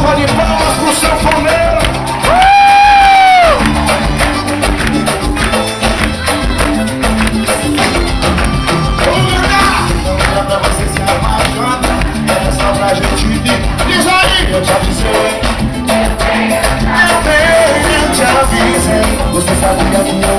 salva de palmas pro sanfoneiro. Não dá pra você se amar, é só pra gente vir. Diz aí, eu te avisei. Eu te avisei. Você sabia que eu